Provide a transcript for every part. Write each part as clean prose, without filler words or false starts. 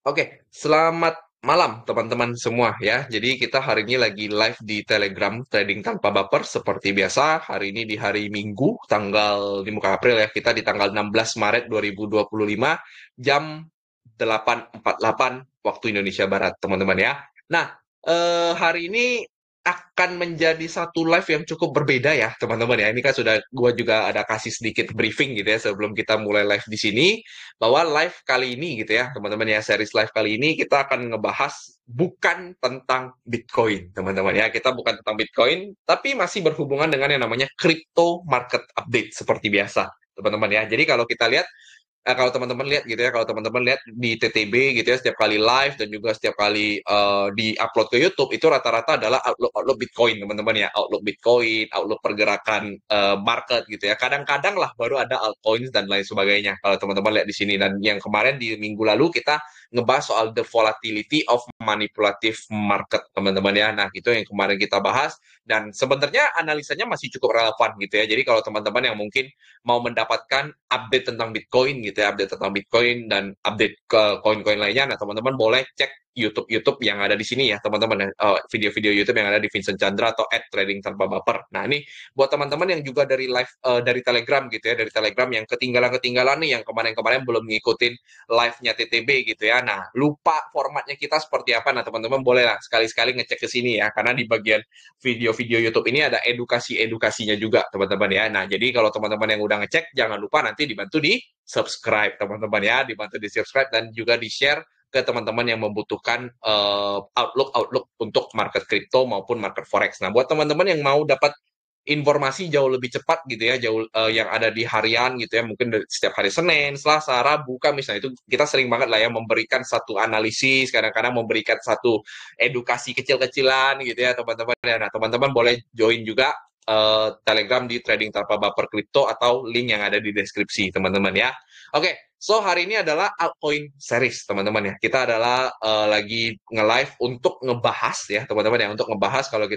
Oke, selamat malam teman-teman semua ya. Jadi kita hari ini lagi live di Telegram Trading Tanpa Baper seperti biasa. Hari ini di hari Minggu, tanggal di muka April ya. Kita di tanggal 16 Maret 2025 jam 8.48 waktu Indonesia Barat, teman-teman ya. Nah, hari ini akan menjadi satu live yang cukup berbeda ya, teman-teman ya. Ini kan sudah gua juga ada kasih sedikit briefing gitu ya sebelum kita mulai live di sini bahwa live kali ini gitu ya, teman-teman ya, series live kali ini kita akan ngebahas bukan tentang Bitcoin, teman-teman ya. Kita bukan tentang Bitcoin, tapi masih berhubungan dengan yang namanya crypto market update seperti biasa, teman-teman ya. Jadi kalau kita lihat kalau teman-teman lihat gitu ya, kalau teman-teman lihat di TTB gitu ya, setiap kali live dan juga setiap kali di-upload ke YouTube, itu rata-rata adalah outlook Bitcoin, teman-teman ya. Outlook Bitcoin, outlook pergerakan market gitu ya. Kadang-kadang lah baru ada altcoins dan lain sebagainya, kalau teman-teman lihat di sini. Dan yang kemarin di minggu lalu kita ngebahas soal the volatility of manipulative market, teman-teman ya. Nah, itu yang kemarin kita bahas. Dan sebenarnya analisanya masih cukup relevan gitu ya. Jadi kalau teman-teman yang mungkin mau mendapatkan update tentang Bitcoin gitu ya, update tentang Bitcoin dan update ke koin-koin lainnya, nah teman-teman boleh cek YouTube yang ada di sini ya, teman-teman. Video-video YouTube yang ada di Vincent Chandra atau @trading tanpa baper. Nah, ini buat teman-teman yang juga dari live dari Telegram gitu ya, dari Telegram yang ketinggalan-ketinggalan nih, yang kemarin-kemarin belum ngikutin live-nya TTB gitu ya. Nah, lupa formatnya kita seperti apa. Nah, teman-teman boleh lah sekali-sekali ngecek ke sini ya, karena di bagian video-video YouTube ini ada edukasi-edukasinya juga, teman-teman ya. Nah, jadi kalau teman-teman yang udah ngecek, jangan lupa nanti dibantu di subscribe, teman-teman ya. Dibantu di subscribe dan juga di share ke teman-teman yang membutuhkan outlook untuk market crypto maupun market forex. Nah, buat teman-teman yang mau dapat informasi jauh lebih cepat gitu ya, jauh yang ada di harian gitu ya, mungkin setiap hari Senin, Selasa, Rabu, Kamis. Nah, itu kita sering banget lah ya memberikan satu analisis, kadang-kadang memberikan satu edukasi kecil-kecilan gitu ya, teman-teman ya. Nah, teman-teman boleh join juga Telegram di Trading Tanpa Baper Crypto atau link yang ada di deskripsi, teman-teman ya. Oke, so hari ini adalah altcoin series, teman-teman ya. Kita adalah lagi nge-live untuk ngebahas ya, teman-teman ya, untuk ngebahas kalau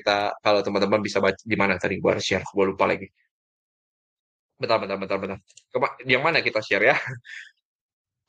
teman-teman bisa baca di mana tadi gua share, gua lupa lagi. Bentar, bentar, bentar, bentar. Yang mana kita share ya?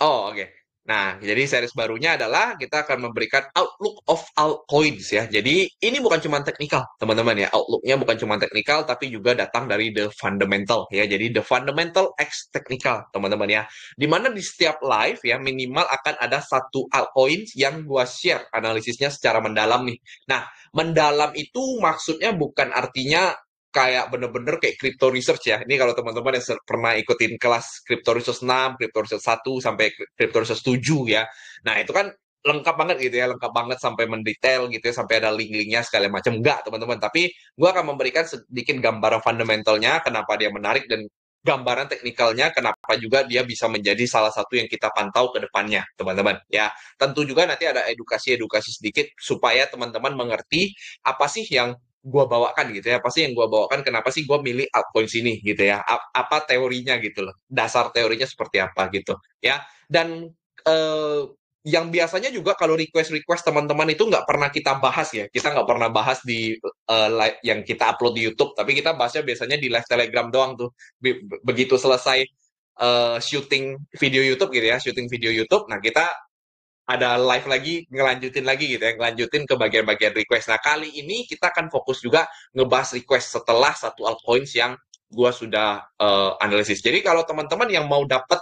Oh, oke. Nah, jadi series barunya adalah kita akan memberikan outlook of altcoins ya. Jadi ini bukan cuma teknikal, teman-teman ya. Outlooknya bukan cuma teknikal, tapi juga datang dari the fundamental ya. Jadi the fundamental x technical, teman-teman ya. Dimana di setiap live ya minimal akan ada satu altcoins yang gua share analisisnya secara mendalam nih. Nah, mendalam itu maksudnya bukan artinya kayak bener-bener kayak crypto research ya. Ini kalau teman-teman yang pernah ikutin kelas crypto research 6, crypto research 1 sampai crypto research 7 ya. Nah, itu kan lengkap banget gitu ya, lengkap banget sampai mendetail gitu ya, sampai ada link-linknya segala macam. Enggak, teman-teman. Tapi gue akan memberikan sedikit gambaran fundamentalnya, kenapa dia menarik, dan gambaran teknikalnya, kenapa juga dia bisa menjadi salah satu yang kita pantau ke depannya, teman-teman. Ya, tentu juga nanti ada edukasi-edukasi sedikit supaya teman-teman mengerti apa sih yang gua bawakan gitu ya. Pasti yang gua bawakan kenapa sih gua milih altcoins ini gitu ya. Apa teorinya gitu loh. Dasar teorinya seperti apa gitu ya. Dan eh, yang biasanya juga kalau request-request teman-teman itu nggak pernah kita bahas ya. Kita nggak pernah bahas di live yang kita upload di YouTube, tapi kita bahasnya biasanya di live Telegram doang tuh. Begitu selesai syuting video YouTube gitu ya, syuting video YouTube. Nah, kita ada live lagi, ngelanjutin lagi gitu ya, ngelanjutin ke bagian-bagian request. Nah, kali ini kita akan fokus juga ngebahas request setelah satu altcoins yang gua sudah analisis. Jadi kalau teman-teman yang mau dapat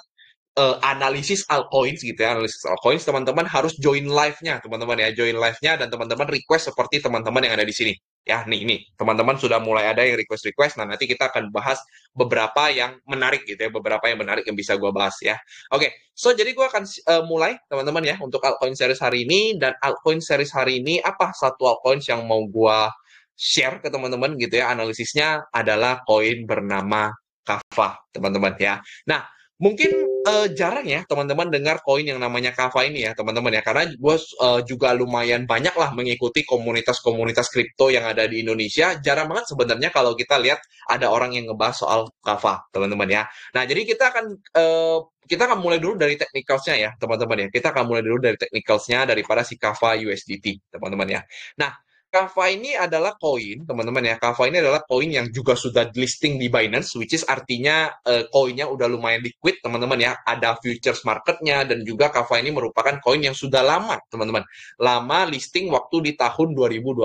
analisis altcoins gitu ya, analisis altcoins, teman-teman harus join live-nya, teman-teman ya, join live-nya dan teman-teman request seperti teman-teman yang ada di sini. Ya, nih, teman-teman sudah mulai ada yang request-request, nah nanti kita akan bahas beberapa yang menarik gitu ya, beberapa yang menarik yang bisa gua bahas ya. Oke, so jadi gua akan mulai teman-teman ya, untuk altcoin series hari ini, dan altcoin series hari ini, apa satu altcoins yang mau gua share ke teman-teman gitu ya, analisisnya adalah koin bernama Kava, teman-teman ya. Nah, mungkin jarang ya teman-teman dengar koin yang namanya Kava ini ya, teman-teman ya, karena gue juga lumayan banyak lah mengikuti komunitas-komunitas kripto yang ada di Indonesia. Jarang banget sebenarnya kalau kita lihat ada orang yang ngebahas soal Kava, teman-teman ya. Nah, jadi kita akan mulai dulu dari technicals-nya ya, teman-teman ya. Kita akan mulai dulu dari technicals-nya daripada si Kava USDT, teman-teman ya. Nah, Kava ini adalah koin, teman-teman ya. Kava ini adalah koin yang juga sudah listing di Binance, which is artinya koinnya udah lumayan liquid, teman-teman ya. Ada futures marketnya dan juga Kava ini merupakan koin yang sudah lama, teman-teman. Lama listing waktu di tahun 2020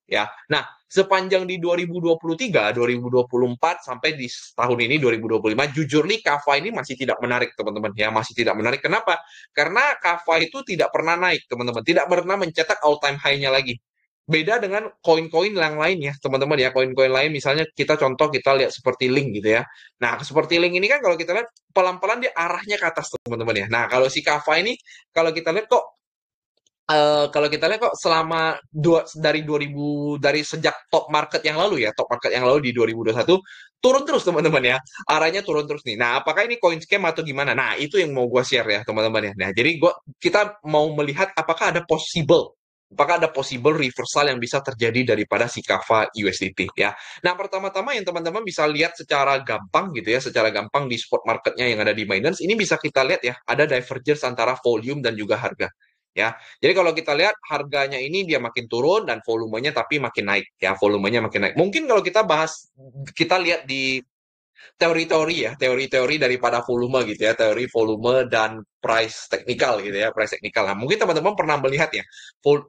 ya. Nah, sepanjang di 2023, 2024 sampai di tahun ini 2025, jujur nih Kava ini masih tidak menarik, teman-teman ya. Masih tidak menarik. Kenapa? Karena Kava itu tidak pernah naik, teman-teman. Tidak pernah mencetak all time high-nya lagi. Beda dengan koin-koin yang lain ya, teman-teman ya. Koin-koin lain misalnya kita lihat seperti Link gitu ya. Nah, seperti Link ini kan kalau kita lihat pelan-pelan dia arahnya ke atas, teman-teman ya. Nah, kalau si Kava ini kalau kita lihat kok selama dari 2000 dari sejak top market yang lalu ya, top market yang lalu di 2021 turun terus, teman-teman ya. Arahnya turun terus nih. Nah, apakah ini coin scam atau gimana? Nah, itu yang mau gue share ya, teman-teman ya. Nah, jadi kita mau melihat apakah ada possible reversal yang bisa terjadi daripada si Kava USDT ya. Nah, pertama-tama yang teman-teman bisa lihat secara gampang gitu ya, secara gampang di spot marketnya yang ada di Binance, ini bisa kita lihat ya, ada divergence antara volume dan juga harga. Ya, jadi kalau kita lihat harganya ini dia makin turun dan volumenya tapi makin naik ya, volumenya makin naik. Mungkin kalau kita lihat di teori-teori ya, teori-teori daripada volume gitu ya, teori volume dan price teknikal gitu ya, price teknikal. Nah, mungkin teman-teman pernah melihat ya,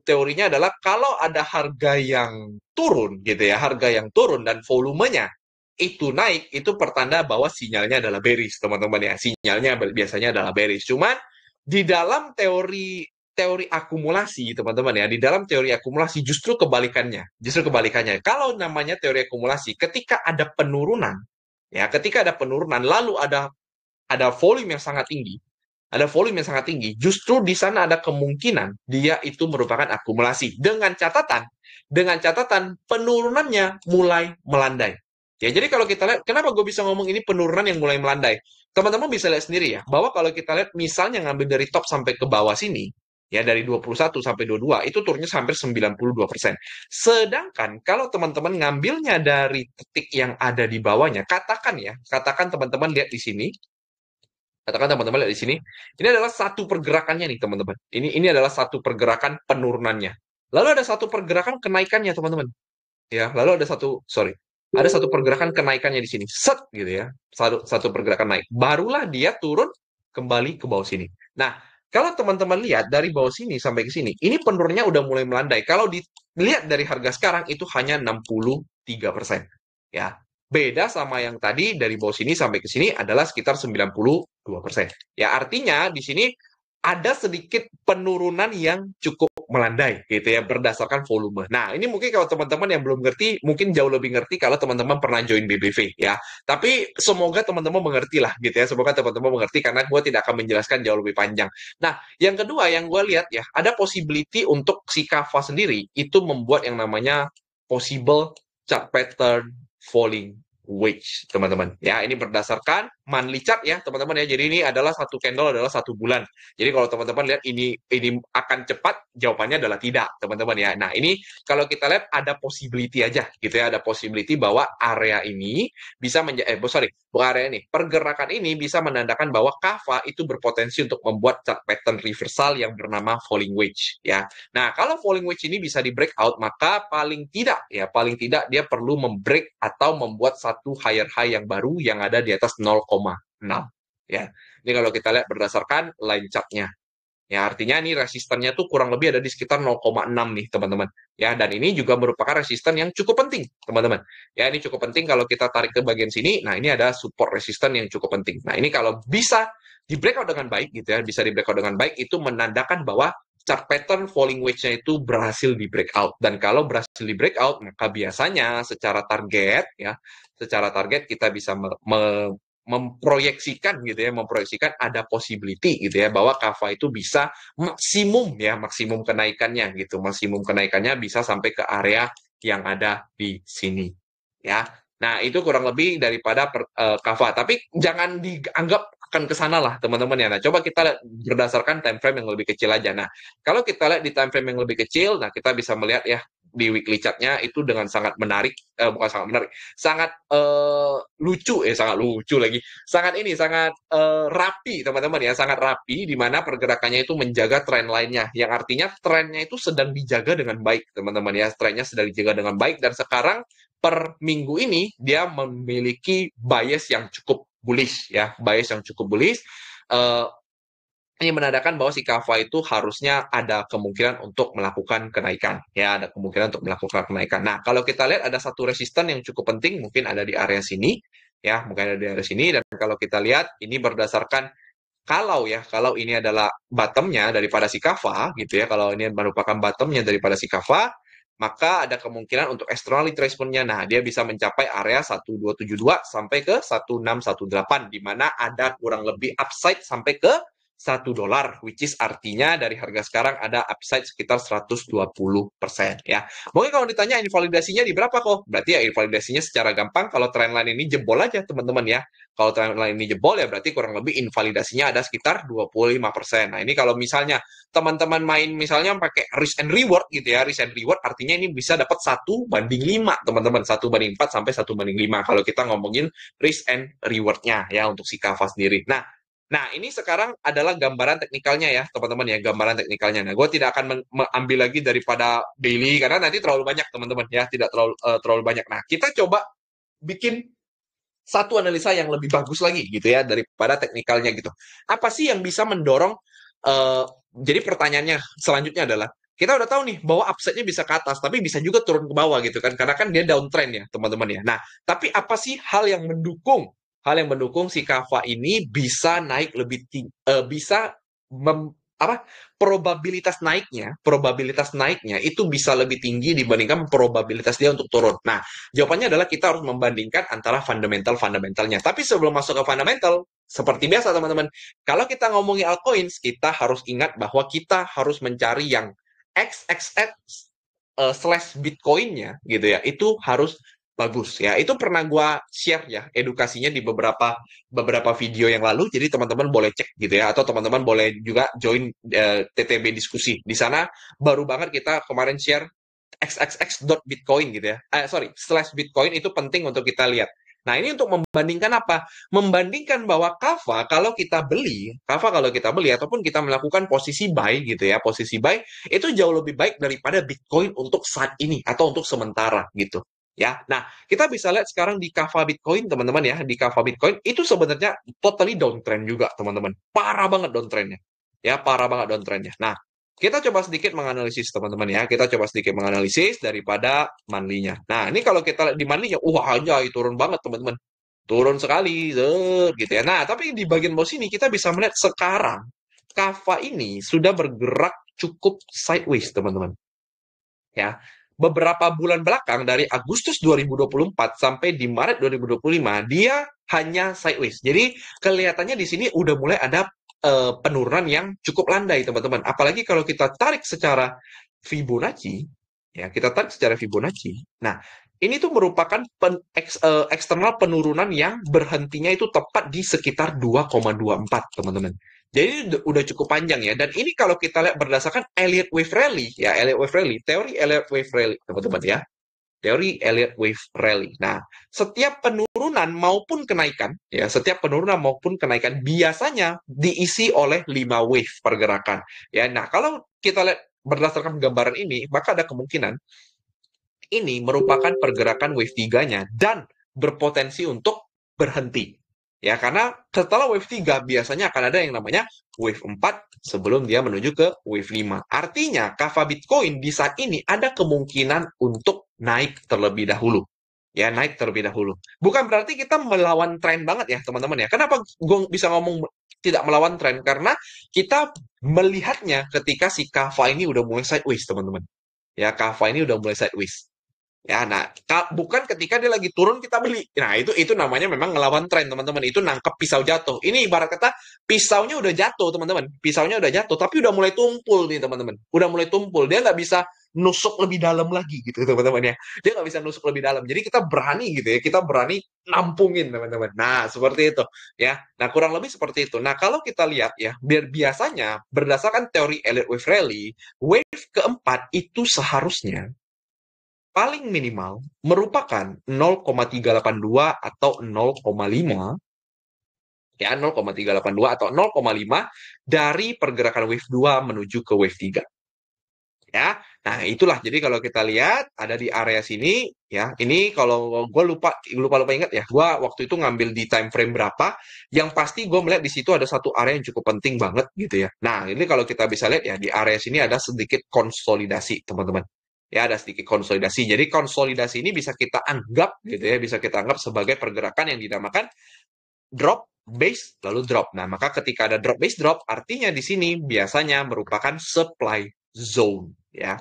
teorinya adalah kalau ada harga yang turun gitu ya, harga yang turun dan volumenya itu naik, itu pertanda bahwa sinyalnya adalah bearish, teman-teman ya. Sinyalnya biasanya adalah bearish. Cuman di dalam teori teori akumulasi, teman-teman ya, di dalam teori akumulasi justru kebalikannya. Justru kebalikannya. Kalau namanya teori akumulasi, ketika ada penurunan, ya, ketika ada penurunan, lalu ada volume yang sangat tinggi, justru di sana ada kemungkinan dia itu merupakan akumulasi dengan catatan penurunannya mulai melandai. Ya, jadi kalau kita lihat, kenapa gue bisa ngomong ini penurunan yang mulai melandai? Teman-teman bisa lihat sendiri ya, bahwa kalau kita lihat misalnya ngambil dari top sampai ke bawah sini, ya dari 21 sampai 22, itu turunnya hampir 92%. Sedangkan kalau teman-teman ngambilnya dari titik yang ada di bawahnya, katakan teman-teman lihat di sini, katakan teman-teman lihat di sini, ini adalah satu pergerakannya nih teman-teman. Ini adalah satu pergerakan penurunannya. Lalu ada satu pergerakan kenaikannya teman-teman. Ya, lalu ada satu pergerakan kenaikannya di sini. Set gitu ya. Satu pergerakan naik. Barulah dia turun kembali ke bawah sini. Nah, kalau teman-teman lihat dari bawah sini sampai ke sini, ini penurunnya udah mulai melandai. Kalau dilihat dari harga sekarang itu hanya 63%. Ya. Beda sama yang tadi dari bawah sini sampai ke sini adalah sekitar 92%. Ya, artinya di sini ada sedikit penurunan yang cukup melandai gitu ya berdasarkan volume. Nah, ini mungkin kalau teman-teman yang belum ngerti mungkin jauh lebih ngerti kalau teman-teman pernah join BBV ya. Tapi semoga teman-teman mengerti lah gitu ya. Semoga teman-teman mengerti karena gue tidak akan menjelaskan jauh lebih panjang. Nah, yang kedua yang gue lihat ya, ada possibility untuk si Kava sendiri itu membuat yang namanya possible chart pattern falling wedge, teman-teman. Ya, ini berdasarkan monthly chart ya, teman-teman ya. Jadi ini adalah satu candle adalah 1 bulan. Jadi kalau teman-teman lihat ini akan cepat, jawabannya adalah tidak, teman-teman ya. Nah, ini kalau kita lihat ada possibility aja gitu ya, ada possibility bahwa area ini bisa bukan area ini. Pergerakan ini bisa menandakan bahwa Kava itu berpotensi untuk membuat chart pattern reversal yang bernama falling wedge ya. Nah, kalau falling wedge ini bisa di breakout, maka paling tidak dia perlu membreak atau membuat satu higher high yang baru yang ada di atas 0,6 ya. Ini kalau kita lihat berdasarkan line chart-nya. Ya, artinya ini resistannya tuh kurang lebih ada di sekitar 0,6 nih, teman-teman. Ya, dan ini juga merupakan resisten yang cukup penting, teman-teman. Ya, ini cukup penting kalau kita tarik ke bagian sini. Nah, ini ada support resisten yang cukup penting. Nah, ini kalau bisa di breakout dengan baik gitu ya, bisa di breakout dengan baik itu menandakan bahwa chart pattern falling wedge-nya itu berhasil di breakout. Dan kalau berhasil di breakout, maka biasanya secara target kita bisa memproyeksikan ada possibility gitu ya bahwa Kava itu bisa maksimum kenaikannya gitu, maksimum kenaikannya bisa sampai ke area yang ada di sini ya. Nah, itu kurang lebih daripada Kava, tapi jangan dianggap akan ke sana lah teman-teman ya. Nah, coba kita lihat berdasarkan time frame yang lebih kecil aja. Nah, kalau kita lihat di time frame yang lebih kecil, nah kita bisa melihat ya di weekly chart-nya itu dengan sangat menarik, bukan sangat menarik, sangat sangat lucu lagi, sangat rapi teman-teman ya, sangat rapi di mana pergerakannya itu menjaga tren lainnya, yang artinya trennya itu sedang dijaga dengan baik teman-teman ya, trennya sedang dijaga dengan baik dan sekarang per minggu ini dia memiliki bias yang cukup bullish ya, bias yang cukup bullish. Eh, ini menandakan bahwa si kava itu harusnya ada kemungkinan untuk melakukan kenaikan. Ya, ada kemungkinan untuk melakukan kenaikan. Nah, kalau kita lihat ada satu resisten yang cukup penting, mungkin ada di area sini. Ya, mungkin ada di area sini. Dan kalau kita lihat, ini berdasarkan kalau ini adalah bottomnya daripada si kava, gitu ya, kalau ini merupakan bottomnya daripada si kava, maka ada kemungkinan untuk external retracement-nya. Nah, dia bisa mencapai area 1272 sampai ke 1618, di mana ada kurang lebih upside sampai ke $1, which is artinya dari harga sekarang ada upside sekitar 120% ya. Mungkin kalau ditanya invalidasinya di berapa kok? Berarti ya invalidasinya secara gampang kalau trendline ini jebol aja teman-teman ya. Kalau trendline ini jebol ya berarti kurang lebih invalidasinya ada sekitar 25%. Nah, ini kalau misalnya teman-teman main misalnya pakai risk and reward gitu ya. Risk and reward artinya ini bisa dapat 1:5 teman-teman. 1:4 sampai 1:5 kalau kita ngomongin risk and reward-nya ya untuk si kava sendiri. Nah, ini sekarang adalah gambaran teknikalnya ya, teman-teman ya, gambaran teknikalnya. Nah, gue tidak akan mengambil lagi daripada daily, karena nanti terlalu banyak, teman-teman ya, tidak terlalu banyak. Nah, kita coba bikin satu analisa yang lebih bagus lagi gitu ya, daripada teknikalnya gitu. Apa sih yang bisa mendorong, jadi pertanyaannya selanjutnya adalah, kita udah tahu nih bahwa upside-nya bisa ke atas, tapi bisa juga turun ke bawah gitu kan, karena kan dia downtrend ya, teman-teman ya. Nah, tapi apa sih hal yang mendukung si kava ini bisa naik lebih tinggi, bisa probabilitas naiknya itu bisa lebih tinggi dibandingkan probabilitas dia untuk turun. Nah, jawabannya adalah kita harus membandingkan antara fundamentalnya. Tapi sebelum masuk ke fundamental, seperti biasa teman-teman, kalau kita ngomongin altcoins, kita harus ingat bahwa kita harus mencari yang XXX slash Bitcoin-nya gitu ya, itu harus bagus ya. Itu pernah gua share ya edukasinya di beberapa video yang lalu. Jadi teman-teman boleh cek gitu ya, atau teman-teman boleh juga join TTB diskusi. Di sana baru banget kita kemarin share xxx.bitcoin gitu ya. Slash Bitcoin itu penting untuk kita lihat. Nah, ini untuk membandingkan apa? Membandingkan bahwa Kava kalau kita beli ataupun kita melakukan posisi buy gitu ya, posisi buy itu jauh lebih baik daripada Bitcoin untuk saat ini atau untuk sementara gitu. Ya, nah kita bisa lihat sekarang di Kava Bitcoin teman-teman ya, di Kava Bitcoin itu sebenarnya totally downtrend juga teman-teman, parah banget downtrendnya, ya parah banget downtrendnya. Nah, kita coba sedikit menganalisis teman-teman ya. Kita coba sedikit menganalisis daripada monthly-nya. Nah, ini kalau kita lihat di monthly-nya, wah anjay, turun banget teman-teman. Turun sekali, gitu ya. Nah, tapi di bagian bawah sini kita bisa melihat sekarang kava ini sudah bergerak cukup sideways, teman-teman. Ya, beberapa bulan belakang dari Agustus 2024 sampai di Maret 2025 dia hanya sideways. Jadi kelihatannya di sini udah mulai ada penurunan yang cukup landai, teman-teman. Apalagi kalau kita tarik secara Fibonacci, ya kita tarik secara Fibonacci. Nah, ini tuh merupakan eksternal penurunan yang berhentinya itu tepat di sekitar 2,24, teman-teman. Jadi udah cukup panjang ya. Dan ini kalau kita lihat berdasarkan Elliott Wave Rally, ya Elliott Wave Rally, teori Elliott Wave Rally, teman-teman ya. Teori Elliott Wave Rally. Nah, setiap penurunan maupun kenaikan, ya, setiap penurunan maupun kenaikan biasanya diisi oleh 5 wave pergerakan. Ya, nah kalau kita lihat berdasarkan gambaran ini, maka ada kemungkinan ini merupakan pergerakan wave 3-nya dan berpotensi untuk berhenti. Ya, karena setelah wave 3 biasanya akan ada yang namanya wave 4 sebelum dia menuju ke wave 5. Artinya, kava Bitcoin di saat ini ada kemungkinan untuk naik terlebih dahulu. Ya, naik terlebih dahulu. Bukan berarti kita melawan tren banget ya, teman-teman ya. Kenapa gue bisa ngomong tidak melawan tren? Karena kita melihatnya ketika si kava ini udah mulai sideways, teman-teman. Ya, kava ini udah mulai sideways. Ya, nah, bukan ketika dia lagi turun kita beli. Nah, itu namanya memang ngelawan tren, teman-teman. Itu nangkep pisau jatuh. Ini ibarat kata pisaunya udah jatuh, teman-teman. Pisaunya udah jatuh, tapi udah mulai tumpul nih, teman-teman. Udah mulai tumpul. Dia nggak bisa nusuk lebih dalam lagi gitu, teman-teman ya. Dia nggak bisa nusuk lebih dalam. Jadi kita berani gitu ya. Kita berani nampungin, teman-teman. Nah, seperti itu ya. Nah, kurang lebih seperti itu. Nah, kalau kita lihat ya, biasanya berdasarkan teori Elliott Wave Rally, wave keempat itu seharusnya paling minimal merupakan 0,382 atau 0,5 ya 0,382 atau 0,5 dari pergerakan wave 2 menuju ke wave 3 ya. Nah, itulah. Jadi kalau kita lihat ada di area sini ya. Ini kalau gue lupa ingat ya. Gue waktu itu ngambil di time frame berapa. Yang pasti gue melihat di situ ada satu area yang cukup penting banget gitu ya. Nah, ini kalau kita bisa lihat ya di area sini ada sedikit konsolidasi, teman-teman. Ya, ada sedikit konsolidasi. Jadi konsolidasi ini bisa kita anggap gitu ya, bisa kita anggap sebagai pergerakan yang dinamakan drop base lalu drop. Nah, maka ketika ada drop base drop, artinya di sini biasanya merupakan supply zone ya.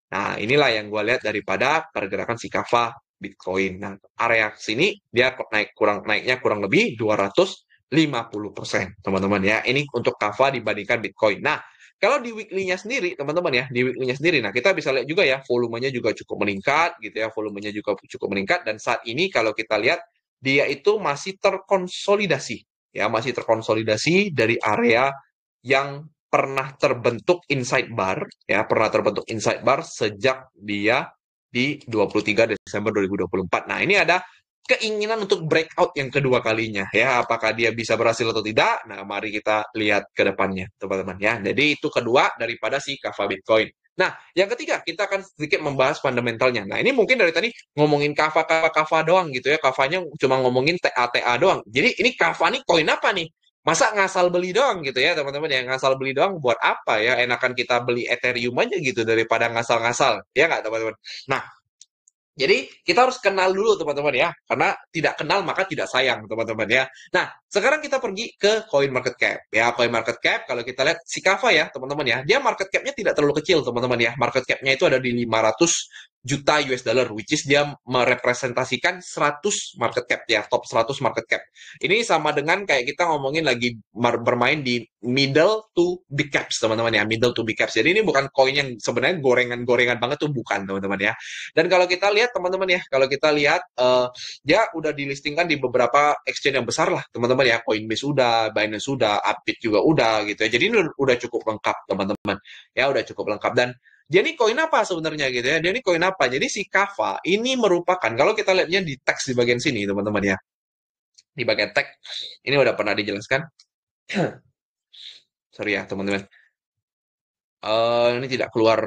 Nah, inilah yang gue lihat daripada pergerakan si Kava Bitcoin. Nah, area sini dia naiknya kurang lebih 250%, teman-teman ya. Ini untuk Kava dibandingkan Bitcoin. Nah, kalau di weekly-nya sendiri, teman-teman ya, di weekly-nya sendiri, nah kita bisa lihat juga ya, volumenya juga cukup meningkat gitu ya, volumenya juga cukup meningkat dan saat ini kalau kita lihat dia itu masih terkonsolidasi ya, masih terkonsolidasi dari area yang pernah terbentuk inside bar ya, pernah terbentuk inside bar sejak dia di 23 Desember 2024. Nah, ini ada keinginan untuk breakout yang kedua kalinya ya. Apakah dia bisa berhasil atau tidak? Nah, mari kita lihat ke depannya, teman-teman ya. Jadi itu kedua daripada si Kava Bitcoin. Nah, yang ketiga kita akan sedikit membahas fundamentalnya. Nah, ini mungkin dari tadi ngomongin Kava doang gitu ya. Kavanya cuma ngomongin TA doang. Jadi ini Kava nih koin apa nih? Masa ngasal beli doang gitu ya, teman-teman ya. Ngasal beli doang buat apa ya? Enakan kita beli Ethereum aja gitu daripada ngasal-ngasal. Ya nggak, teman-teman? Nah, jadi kita harus kenal dulu teman-teman ya, karena tidak kenal maka tidak sayang teman-teman ya. Nah, sekarang kita pergi ke Coin Market Cap ya. Coin Market Cap kalau kita lihat si Kava ya teman-teman ya, dia market cap-nya tidak terlalu kecil teman-teman ya. Market cap-nya itu ada di 500 juta US dollar, which is dia merepresentasikan 100 market cap ya, top 100 market cap. Ini sama dengan kayak kita ngomongin lagi bermain di middle to big caps teman-teman ya, middle to big caps. Jadi ini bukan koin yang sebenarnya gorengan-gorengan banget tuh, bukan teman-teman ya. Dan kalau kita lihat teman-teman ya, kalau kita lihat dia udah dilistingkan di beberapa exchange yang besar lah teman-teman ya. Coinbase udah, Binance udah, Upbit juga udah gitu ya. Jadi ini udah cukup lengkap teman-teman. Ya udah cukup lengkap dan dia ini koin apa sebenarnya gitu ya. Dia ini koin apa? Jadi si Kava ini merupakan kalau kita lihatnya di teks di bagian sini teman-teman ya. Di bagian teks ini udah pernah dijelaskan. Sorry ya teman-teman. Ini tidak keluar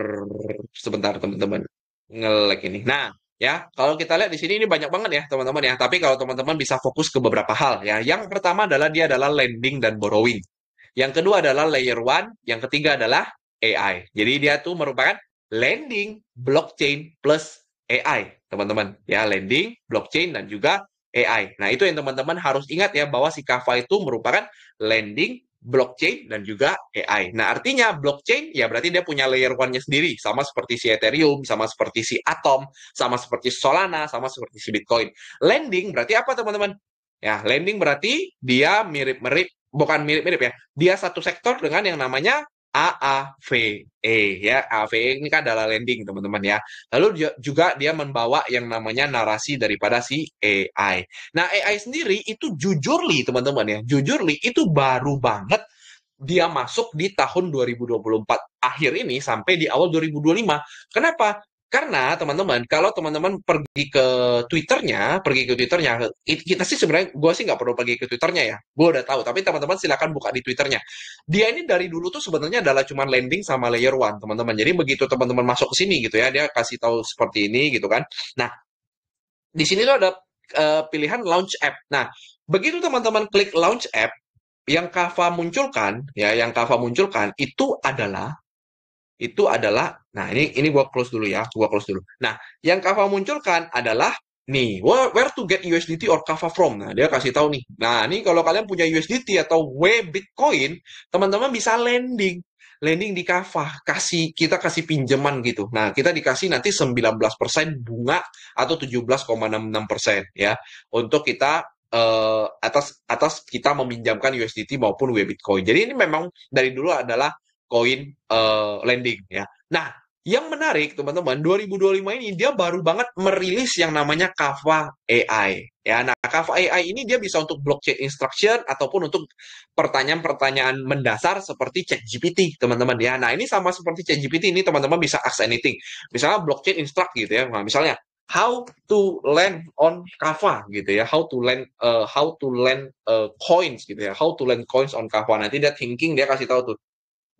sebentar teman-teman, nge-lag ini. Nah, ya kalau kita lihat di sini ini banyak banget ya teman-teman ya. Tapi kalau teman-teman bisa fokus ke beberapa hal ya. Yang pertama adalah dia adalah lending dan borrowing. Yang kedua adalah layer one. Yang ketiga adalah AI. Jadi dia tuh merupakan lending, blockchain plus AI teman-teman. Ya lending, blockchain dan juga AI. Nah itu yang teman-teman harus ingat ya bahwa si Kava itu merupakan lending, blockchain dan juga AI. Nah, artinya blockchain ya berarti dia punya layer one-nya sendiri, sama seperti si Ethereum, sama seperti si Atom, sama seperti Solana, sama seperti si Bitcoin. Lending berarti apa, teman-teman? Ya, lending berarti dia mirip-mirip, bukan mirip-mirip ya, dia satu sektor dengan yang namanya AAVE ya. AAVE ini kan adalah lending, teman-teman ya. Lalu juga dia membawa yang namanya narasi daripada si AI. Nah, AI sendiri itu jujurly, teman-teman ya. Jujurly itu baru banget dia masuk di tahun 2024 akhir ini sampai di awal 2025. Kenapa? Karena teman-teman, kalau teman-teman pergi ke Twitternya, kita sih sebenarnya, gue sih nggak perlu pergi ke Twitternya ya, gue udah tahu. Tapi teman-teman silakan buka di Twitternya. Dia ini dari dulu tuh sebenarnya adalah cuma landing sama layer one, teman-teman. Jadi begitu teman-teman masuk ke sini gitu ya, dia kasih tahu seperti ini gitu kan. Nah, di sini tuh ada pilihan launch app. Nah, begitu teman-teman klik launch app, yang Kava munculkan, ya, yang Kava munculkan itu adalah, nah ini gua close dulu ya, gua close dulu. Nah, yang Kava munculkan adalah nih, where to get USDT or Kava from. Nah, dia kasih tahu nih. Nah, ini kalau kalian punya USDT atau W Bitcoin, teman-teman bisa lending di Kava, kita kasih pinjaman gitu. Nah, kita dikasih nanti 19% bunga atau 17,66% ya untuk kita atas kita meminjamkan USDT maupun W Bitcoin. Jadi ini memang dari dulu adalah koin lending ya. Nah, Yang menarik, teman-teman, 2025 ini dia baru banget merilis yang namanya Kava AI. Ya, nah Kava AI ini dia bisa untuk blockchain instruction ataupun untuk pertanyaan-pertanyaan mendasar seperti ChatGPT, teman-teman ya. Nah, ini sama seperti ChatGPT ini teman-teman bisa ask anything. Misalnya blockchain instruct gitu ya. Nah, misalnya how to land on Kava gitu ya. How to land coins gitu ya. How to land coins on Kava. Nanti dia thinking dia kasih tahu tuh.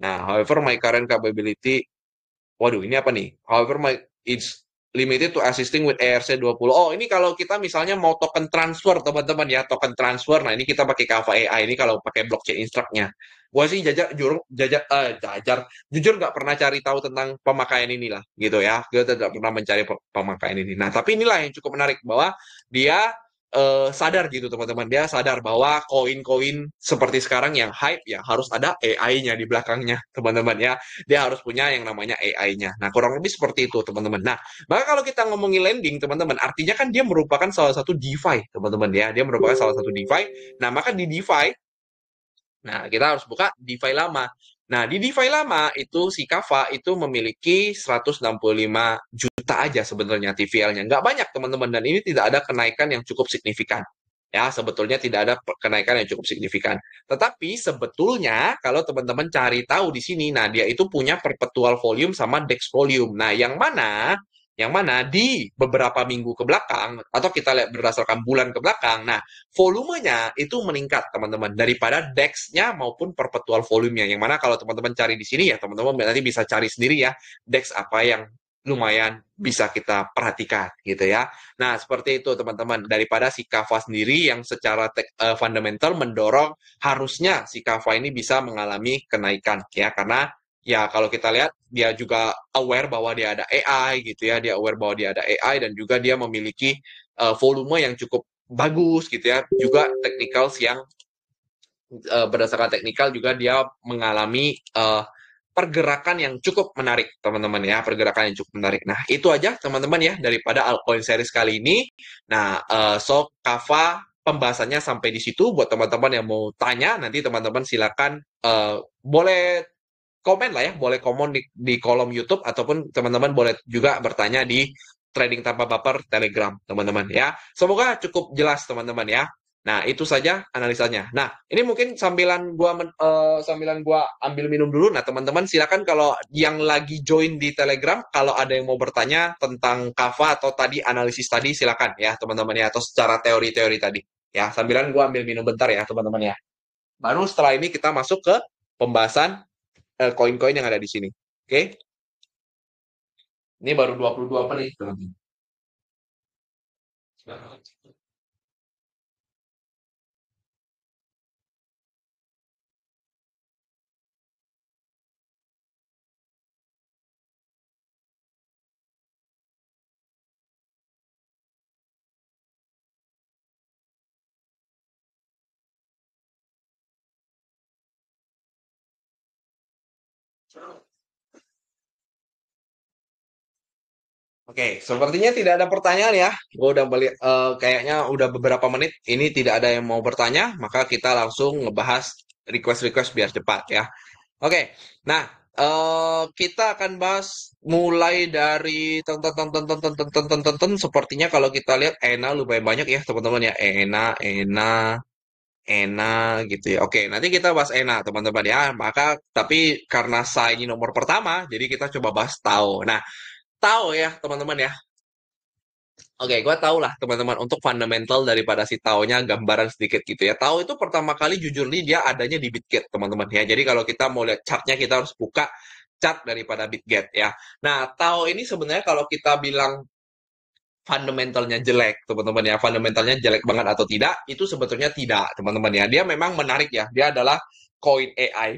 Nah, however my current capability. Waduh, ini apa nih? However, it's limited to assisting with ERC20. Oh, ini kalau kita misalnya mau token transfer, teman-teman ya, token transfer. Nah, ini kita pakai Kava AI ini kalau pakai blockchain instruct-nya. Gua sih jujur nggak pernah cari tahu tentang pemakaian inilah, gitu ya. Gue tidak pernah mencari pemakaian ini. Nah, tapi inilah yang cukup menarik bahwa dia sadar gitu teman-teman, dia sadar bahwa koin-koin seperti sekarang yang hype ya harus ada AI-nya di belakangnya teman-teman ya, dia harus punya yang namanya AI-nya. Nah, kurang lebih seperti itu, teman-teman. Nah, maka kalau kita ngomongin lending, teman-teman, artinya kan dia merupakan salah satu DeFi, teman-teman ya. Dia merupakan salah satu DeFi. Nah, maka di DeFi, nah, kita harus buka DeFi lama. Nah, di DeFi lama itu si Kava itu memiliki 165 juta aja sebenarnya TVL-nya. Nggak banyak, teman-teman. Dan ini tidak ada kenaikan yang cukup signifikan. Ya, sebetulnya tidak ada kenaikan yang cukup signifikan. Tetapi sebetulnya kalau teman-teman cari tahu di sini, nah dia itu punya perpetual volume sama DEX volume. Nah, yang mana di beberapa minggu ke belakang atau kita lihat berdasarkan bulan ke belakang, nah volumenya itu meningkat teman-teman daripada DEX-nya maupun perpetual volume-nya. Yang mana kalau teman-teman cari di sini ya teman-teman nanti bisa cari sendiri ya DEX apa yang lumayan bisa kita perhatikan gitu ya. Nah, seperti itu teman-teman. Daripada si Kava sendiri yang secara fundamental mendorong harusnya si Kava ini bisa mengalami kenaikan ya karena ya kalau kita lihat dia juga aware bahwa dia ada AI gitu ya, dia aware bahwa dia ada AI dan juga dia memiliki volume yang cukup bagus gitu ya. Juga technicals yang berdasarkan teknikal juga dia mengalami pergerakan yang cukup menarik, teman-teman ya, pergerakan yang cukup menarik. Nah, itu aja teman-teman ya daripada altcoin series kali ini. Nah, so Kava pembahasannya sampai di situ. Buat teman-teman yang mau tanya, nanti teman-teman silakan boleh komen lah ya, boleh komen di kolom YouTube ataupun teman-teman boleh juga bertanya di Trading Tanpa Baper Telegram, teman-teman ya. Semoga cukup jelas teman-teman ya. Nah, itu saja analisanya. Nah, ini mungkin sambilan gua ambil minum dulu. Nah, teman-teman silakan kalau yang lagi join di Telegram kalau ada yang mau bertanya tentang Kava atau tadi analisis tadi silakan ya, teman-teman ya, atau secara teori-teori tadi. Ya, sambilan gua ambil minum bentar ya, teman-teman ya. Baru setelah ini kita masuk ke pembahasan koin-koin yang ada di sini. Oke, ini baru 22 menit. Oke, sepertinya tidak ada pertanyaan ya. Gue udah balik, kayaknya udah beberapa menit. Ini tidak ada yang mau bertanya, maka kita langsung ngebahas request-request biar cepat ya. Oke, nah kita akan bahas mulai dari sepertinya kalau kita lihat ENA lumayan banyak ya teman-teman ya. ENA gitu ya. Oke, nanti kita bahas ENA teman-teman ya. Maka tapi karena saya ini nomor pertama, jadi kita coba bahas TAO. Nah, TAO ya teman-teman ya. Oke, gue tau lah teman-teman untuk fundamental daripada si Tao-nya gambaran sedikit gitu ya. Tao itu pertama kali jujur nih dia adanya di Bitget teman-teman ya. Jadi kalau kita mau lihat chartnya kita harus buka chart daripada Bitget ya. Nah, Tao ini sebenarnya kalau kita bilang fundamentalnya jelek teman-teman ya, fundamentalnya jelek banget atau tidak, itu sebetulnya tidak teman-teman ya. Dia memang menarik ya. Dia adalah koin AI,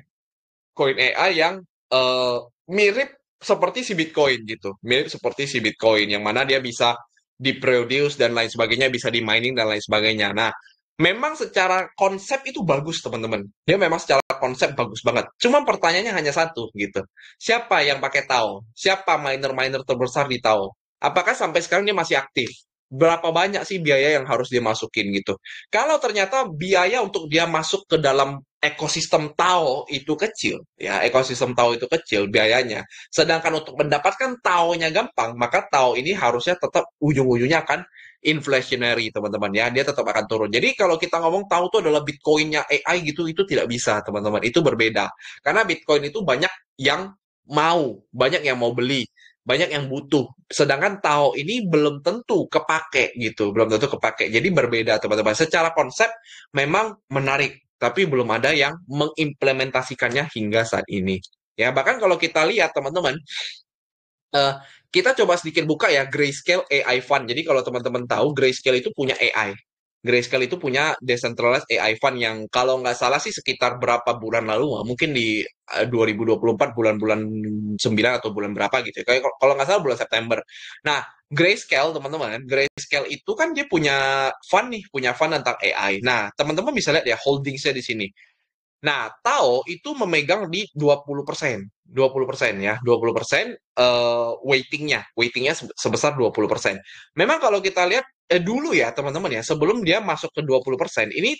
koin AI yang eh, mirip seperti si Bitcoin gitu, mirip seperti si Bitcoin yang mana dia bisa diproduce dan lain sebagainya, bisa di mining dan lain sebagainya. Nah, memang secara konsep itu bagus teman-teman. Dia memang secara konsep bagus banget. Cuma pertanyaannya hanya satu gitu. Siapa yang pakai Tao? Siapa miner-miner terbesar di Tao? Apakah sampai sekarang dia masih aktif? berapa banyak sih biaya yang harus dia masukin gitu. Kalau ternyata biaya untuk dia masuk ke dalam ekosistem Tao itu kecil, ya ekosistem Tao itu kecil biayanya. Sedangkan untuk mendapatkan Tao-nya gampang, maka Tao ini harusnya tetap ujung-ujungnya akan inflationary, teman-teman ya. Dia tetap akan turun. Jadi kalau kita ngomong Tao itu adalah Bitcoin-nya AI gitu, itu tidak bisa, teman-teman. Itu berbeda. Karena Bitcoin itu banyak yang banyak yang mau beli, banyak yang butuh. Sedangkan Tao ini belum tentu kepake gitu, belum tentu kepake. Jadi berbeda teman-teman. Secara konsep memang menarik, tapi belum ada yang mengimplementasikannya hingga saat ini. Ya, bahkan kalau kita lihat teman-teman, eh, kita coba sedikit buka ya Grayscale AI Fund. Jadi kalau teman-teman tahu Grayscale itu punya AI. Grayscale itu punya decentralized AI Fund yang kalau nggak salah sih sekitar berapa bulan lalu, mungkin di 2024 bulan-bulan 9 atau bulan berapa gitu ya. Kayak kalau nggak salah bulan September. Nah, Grayscale teman-teman, Grayscale itu kan dia punya fund nih, punya fund tentang AI. Nah, teman-teman bisa lihat ya holdingsnya di sini. Nah, Tao itu memegang di 20%. 20% ya, 20% weightingnya sebesar 20%. Memang kalau kita lihat dulu ya teman-teman ya, sebelum dia masuk ke 20%, ini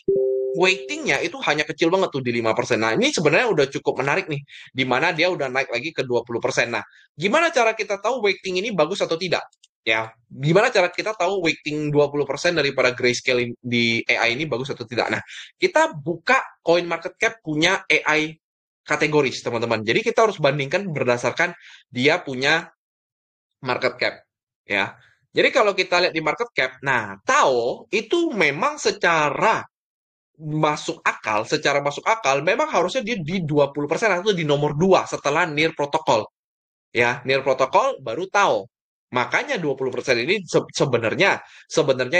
weightingnya itu hanya kecil banget tuh di 5%. Nah, ini sebenarnya udah cukup menarik nih, di mana dia udah naik lagi ke 20%. Nah, gimana cara kita tahu weighting ini bagus atau tidak? Ya, gimana cara kita tahu weighting 20% daripada grayscale di AI ini bagus atau tidak? Nah, kita buka coin market cap punya AI kategoris, teman-teman. Jadi kita harus bandingkan berdasarkan dia punya market cap, ya. Jadi kalau kita lihat di market cap, nah, Tao itu memang secara masuk akal, memang harusnya dia di 20% atau di nomor 2 setelah Near Protocol. Ya, Near Protocol baru Tao. Makanya 20% ini sebenarnya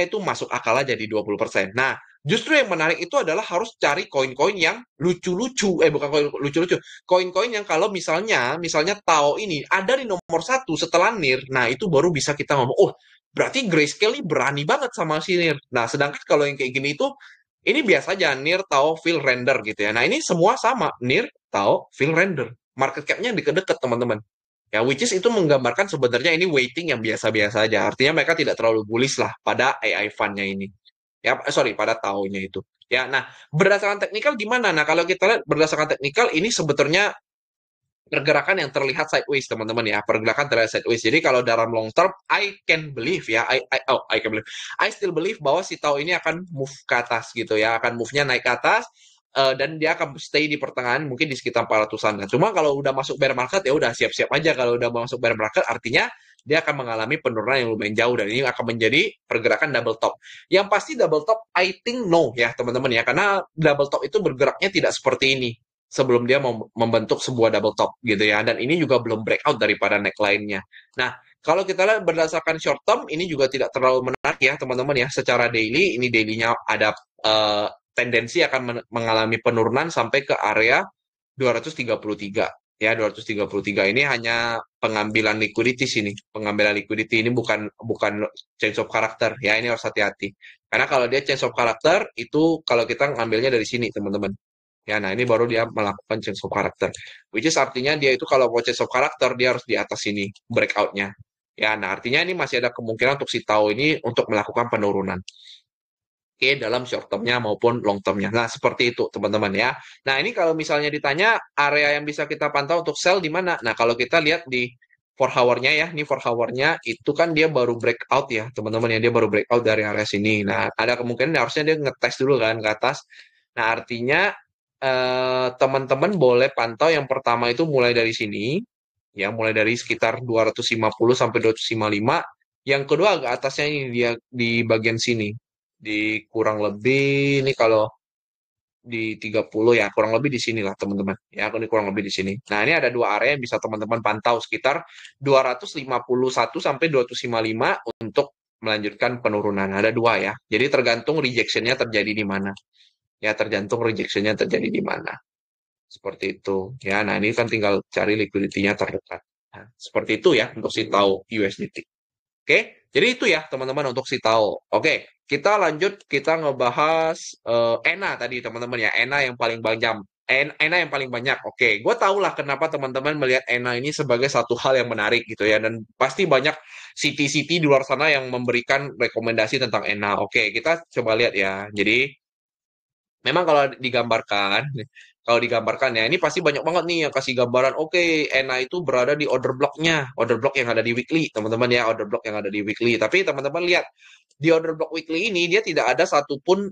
itu masuk akal aja di 20%. Nah, justru yang menarik itu adalah harus cari koin-koin yang lucu-lucu. Bukan koin lucu-lucu. Koin-koin yang kalau misalnya Tao ini ada di nomor 1 setelah Near, nah itu baru bisa kita ngomong, oh, berarti Grayscale ini berani banget sama si Near. Nah, sedangkan kalau yang kayak gini itu, ini biasa aja Near, Tao, Fill, Render gitu ya. Nah, ini semua sama. Near, Tao, Fill, Render. Market cap-nya deket-deket, teman-teman. Ya, which is itu menggambarkan sebenarnya ini weighting yang biasa-biasa aja. Artinya mereka tidak terlalu bullish lah pada AI fund-nya ini. Ya, sorry, pada tahunnya itu. Ya, nah, berdasarkan teknikal gimana? Nah, kalau kita lihat berdasarkan teknikal, ini sebetulnya pergerakan yang terlihat sideways, teman-teman ya. Pergerakan terlihat sideways. Jadi kalau dalam long term, I can believe ya, I can believe. I still believe bahwa si Tau ini akan move ke atas gitu ya, akan move-nya naik ke atas, dan dia akan stay di pertengahan mungkin di sekitar 400-an. Nah, cuma kalau udah masuk bear market ya udah siap-siap aja kalau udah masuk bear market artinya dia akan mengalami penurunan yang lumayan jauh dan ini akan menjadi pergerakan double top. Yang pasti double top I think no ya teman-teman ya karena double top itu bergeraknya tidak seperti ini sebelum dia membentuk sebuah double top gitu ya dan ini juga belum breakout daripada neckline-nya. Nah, kalau kita lihat berdasarkan short term ini juga tidak terlalu menarik ya teman-teman ya secara daily ini dailynya ada tendensi akan mengalami penurunan sampai ke area 233. Ya, 233 ini hanya pengambilan liquidity sini. Pengambilan liquidity ini bukan bukan change of character. Ya, ini harus hati-hati. Karena kalau dia change of character itu kalau kita ngambilnya dari sini, teman-teman. Ya, nah ini baru dia melakukan change of character. Which is artinya dia itu kalau mau change of character dia harus di atas sini breakout-nya. Ya, nah artinya ini masih ada kemungkinan untuk si Tau ini untuk melakukan penurunan. Oke, dalam short term-nya maupun long term-nya. Nah, seperti itu, teman-teman ya. Nah, ini kalau misalnya ditanya area yang bisa kita pantau untuk sell di mana? Nah, kalau kita lihat di 4 hour-nya ya, ini 4 hour-nya itu kan dia baru breakout ya, teman-teman ya, dia baru breakout dari area sini. Nah, ada kemungkinan harusnya dia ngetes dulu kan ke atas. Nah, artinya teman-teman boleh pantau yang pertama itu mulai dari sini, ya, mulai dari sekitar 250 sampai 255. Yang kedua agak atasnya ini dia di bagian sini di kurang lebih ini kalau di 30 ya kurang lebih di sini lah teman-teman ya ini kurang lebih di sini. Nah ini ada dua area yang bisa teman-teman pantau sekitar 251 sampai 255 untuk melanjutkan penurunan ada dua ya jadi tergantung rejectionnya terjadi di mana ya tergantung rejectionnya terjadi di mana seperti itu ya. Nah ini kan tinggal cari liquidity-nya terdekat. Nah, seperti itu ya untuk si tahu USDT. Oke, jadi itu ya teman-teman untuk si Tao. Oke, kita lanjut kita ngebahas ENA tadi teman-teman ya. ENA yang paling ENA yang paling banyak. Oke, gue tau lah kenapa teman-teman melihat ENA ini sebagai satu hal yang menarik gitu ya. Dan pasti banyak city-city di luar sana yang memberikan rekomendasi tentang ENA. Oke, kita coba lihat ya. Jadi, memang kalau digambarkan ya, ini pasti banyak banget nih yang kasih gambaran, oke, ENA itu berada di order block yang ada di weekly, teman-teman ya, order block yang ada di weekly. Tapi teman-teman lihat, di order block weekly ini dia tidak ada satupun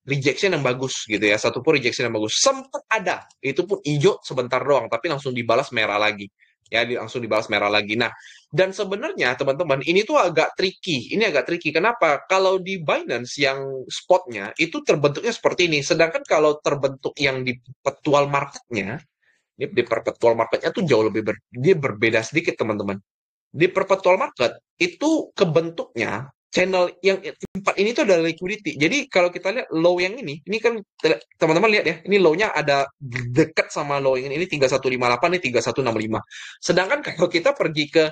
rejection yang bagus gitu ya, satupun rejection yang bagus. Sempat ada, itu pun hijau sebentar doang, tapi langsung dibalas merah lagi. Ya, langsung dibalas merah lagi. Nah, dan sebenarnya teman-teman ini tuh agak tricky. Ini agak tricky. Kenapa? Kalau di Binance yang spotnya itu terbentuknya seperti ini. Sedangkan kalau terbentuk yang di perpetual marketnya, di perpetual marketnya tuh jauh lebih dia berbeda sedikit teman-teman. Di perpetual market itu kebentuknya channel yang tempat ini tuh ada liquidity. Jadi kalau kita lihat low yang ini kan teman-teman lihat ya, ini low-nya ada dekat sama low yang ini 3158, ini 3165. Sedangkan kalau kita pergi ke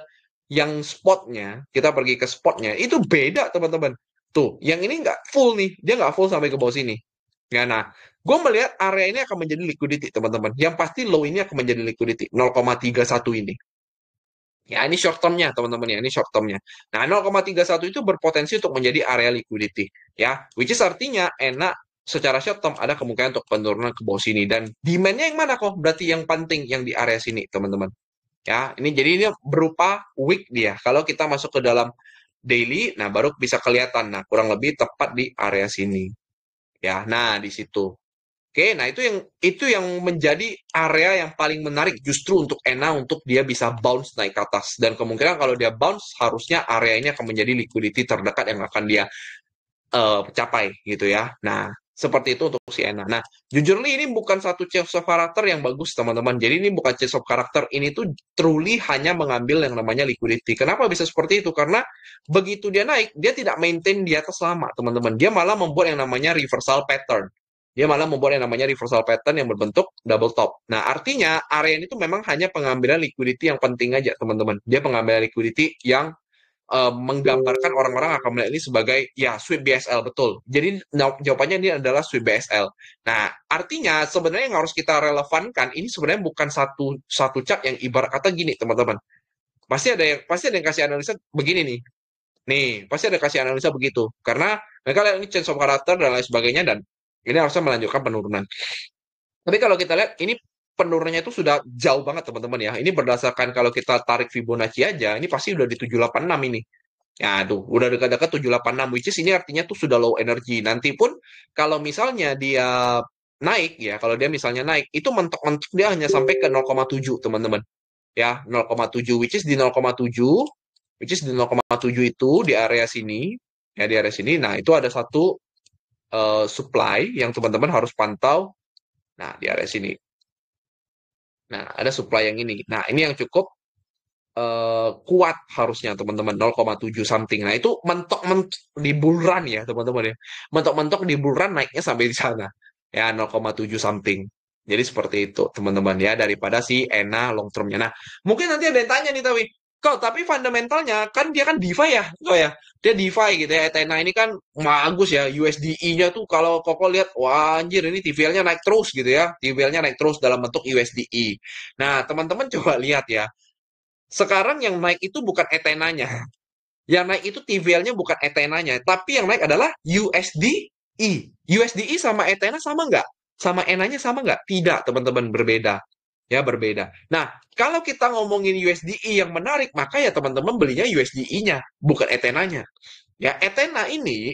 yang spotnya, kita pergi ke spotnya, itu beda teman-teman. Tuh, yang ini nggak full nih, dia nggak full sampai ke bawah sini. Ya, nah, gue melihat area ini akan menjadi liquidity teman-teman. Yang pasti low ini akan menjadi liquidity 0,31 ini. Ya, ini short term-nya, teman-teman ya. Ini short term-nya. Nah, 0,31 itu berpotensi untuk menjadi area liquidity. Ya, which is artinya enak secara short term ada kemungkinan untuk penurunan ke bawah sini. Dan demand-nya yang mana kok? Berarti yang penting yang di area sini, teman-teman. Ya, ini jadi ini berupa week dia. Kalau kita masuk ke dalam daily, nah baru bisa kelihatan. Nah, kurang lebih tepat di area sini. Ya, nah di situ. Oke, nah itu yang menjadi area yang paling menarik justru untuk ENA untuk dia bisa bounce naik ke atas dan kemungkinan kalau dia bounce harusnya area ini akan menjadi liquidity terdekat yang akan dia capai gitu ya. Nah, seperti itu untuk si ENA. Nah, jujurly ini bukan satu change of character yang bagus teman-teman. Jadi ini bukan change of character, ini tuh truly hanya mengambil yang namanya liquidity. Kenapa bisa seperti itu? Karena begitu dia naik, dia tidak maintain di atas lama teman-teman. Dia malah membuat yang namanya reversal pattern. Dia malah membuat yang namanya reversal pattern yang berbentuk double top. Nah, artinya area ini tuh memang hanya pengambilan liquidity yang penting aja, teman-teman. Dia pengambilan liquidity yang menggambarkan orang-orang akan melihat ini sebagai ya sweep BSL betul. Jadi jawabannya ini adalah sweep BSL. Nah, artinya sebenarnya yang harus kita relevankan ini sebenarnya bukan satu satu chart yang ibarat kata gini, teman-teman. Pasti ada yang kasih analisa begini nih. Nih, pasti ada kasih analisa begitu. Karena mereka lihat ini change of character dan lain sebagainya dan ini harusnya melanjutkan penurunan. Tapi kalau kita lihat ini penurunannya itu sudah jauh banget teman-teman ya. Ini berdasarkan kalau kita tarik Fibonacci aja, ini pasti udah di 786 ini. Ya, aduh, udah dekat-dekat 786, which is ini artinya tuh sudah low energy. Nanti pun kalau misalnya dia naik ya, kalau dia misalnya naik, itu mentok-mentok dia hanya sampai ke 0,7 teman-teman. Ya, 0,7 which is di 0,7, which is di 0,7 itu di area sini, ya di area sini. Nah, itu ada satu supply yang teman-teman harus pantau. Nah, di area sini. Nah, ada supply yang ini. Nah, ini yang cukup kuat harusnya teman-teman 0,7 something. Nah, itu mentok-mentok di bulan ya, teman-teman ya. Mentok-mentok di bulan naiknya sampai di sana. Ya, 0,7 something. Jadi seperti itu, teman-teman ya, daripada si ENA long term-nya. Nah, mungkin nanti ada yang tanya nih, tapi fundamentalnya kan dia kan DeFi ya, kok ya. Dia DeFi gitu ya. Ethena ini kan bagus ya, USDE-nya tuh kalau Koko lihat, wah anjir ini TVL-nya naik terus gitu ya. TVL-nya naik terus dalam bentuk USDE. Nah, teman-teman coba lihat ya. Sekarang yang naik itu bukan Ethenanya. Yang naik itu TVL-nya bukan Ethenanya. Tapi yang naik adalah USDE. USDE sama Ethena sama nggak? Sama ENA-nya sama nggak? Tidak, teman-teman. Berbeda. Ya, berbeda. Nah, kalau kita ngomongin USDE yang menarik, maka ya teman-teman belinya USDE-nya, bukan Ethenanya. Ya, Ethena ini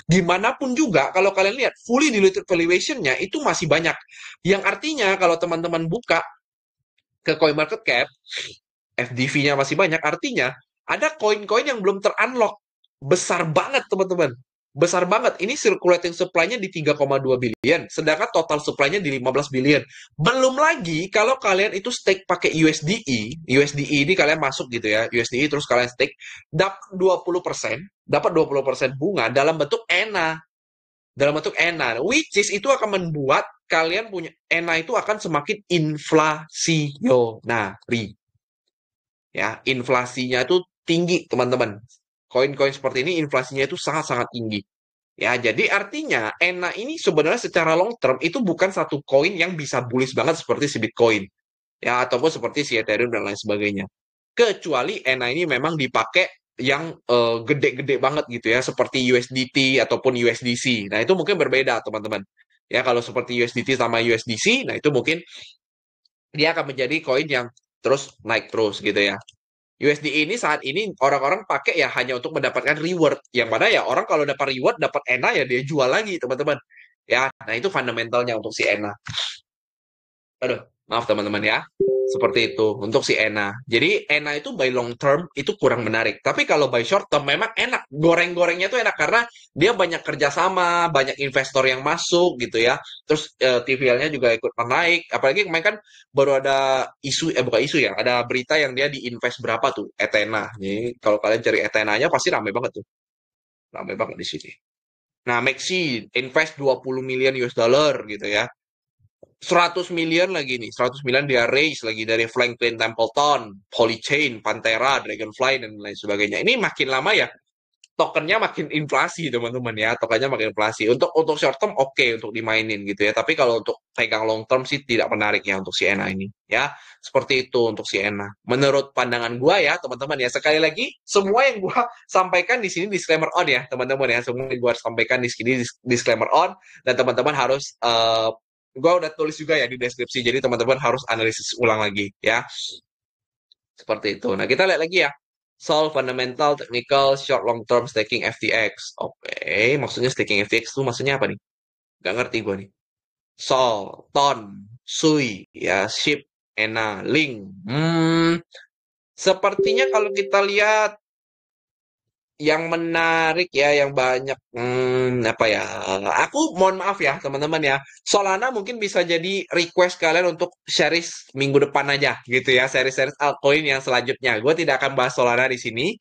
gimana pun juga, kalau kalian lihat, fully diluted valuation-nya itu masih banyak. Yang artinya, kalau teman-teman buka ke CoinMarketCap, FDV-nya masih banyak, artinya ada koin-koin yang belum ter-unlock. Besar banget, teman-teman. Besar banget. Ini circulating supply-nya di 3,2 billion, sedangkan total supply-nya di 15 billion. Belum lagi kalau kalian itu stake pakai USDE ini kalian masuk gitu ya, USDE terus kalian stake, dapat 20% bunga dalam bentuk ENA. Dalam bentuk ENA, which is itu akan membuat kalian punya ENA itu akan semakin inflasionari. Ya, inflasinya itu tinggi, teman-teman. Koin-koin seperti ini inflasinya itu sangat-sangat tinggi. Ya, jadi artinya ENA ini sebenarnya secara long term itu bukan satu koin yang bisa bullish banget seperti si Bitcoin. Ya, ataupun seperti si Ethereum dan lain sebagainya. Kecuali ENA ini memang dipakai yang gede-gede banget gitu ya, seperti USDT ataupun USDC. Nah, itu mungkin berbeda, teman-teman. Ya, kalau seperti USDT sama USDC, nah itu mungkin dia akan menjadi koin yang terus naik terus gitu ya. USD ini saat ini orang-orang pakai ya hanya untuk mendapatkan reward. Yang mana ya orang kalau dapat reward, dapat ENA ya dia jual lagi, teman-teman. Ya, nah itu fundamentalnya untuk si ENA. Aduh, maaf teman-teman ya. Seperti itu untuk si ENA. Jadi ENA itu by long term itu kurang menarik. Tapi kalau by short term memang enak. Goreng-gorengnya tuh enak karena dia banyak kerjasama, banyak investor yang masuk gitu ya. Terus TVL-nya juga ikut naik. Apalagi kemarin kan baru ada isu, bukan isu ya, ada berita yang dia diinvest berapa tuh Ethena. Jadi kalau kalian cari Ethenanya pasti rame banget tuh. Rame banget di sini. Nah, Maxi invest 20 million US dollar gitu ya. 100 million lagi nih, 100 million dia raise lagi dari Franklin Templeton, Polychain, Pantera, Dragonfly, dan lain sebagainya. Ini makin lama ya, tokennya makin inflasi teman-teman ya, tokennya makin inflasi. Untuk short term oke untuk dimainin gitu ya, tapi kalau untuk pegang long term sih tidak menarik ya untuk si ENA ini ya. Seperti itu untuk si ENA. Menurut pandangan gua ya teman-teman ya, sekali lagi semua yang gua sampaikan di sini disclaimer on ya teman-teman ya, semua yang gua sampaikan di sini disclaimer on, dan teman-teman harus gua udah tulis juga ya di deskripsi, jadi teman-teman harus analisis ulang lagi ya. Seperti itu. Nah, kita lihat lagi ya. Solve fundamental, technical, short, long term staking FTX. Oke, maksudnya staking FTX itu maksudnya apa nih? Gak ngerti gue nih. Sol, Ton, Sui, ya, Ship, Ena, Link. Sepertinya kalau kita lihat yang menarik ya, yang banyak, apa ya? Aku mohon maaf ya, teman-teman ya. Solana mungkin bisa jadi request kalian untuk series minggu depan aja, gitu ya. Series-series altcoin yang selanjutnya. Gue tidak akan bahas Solana di sini,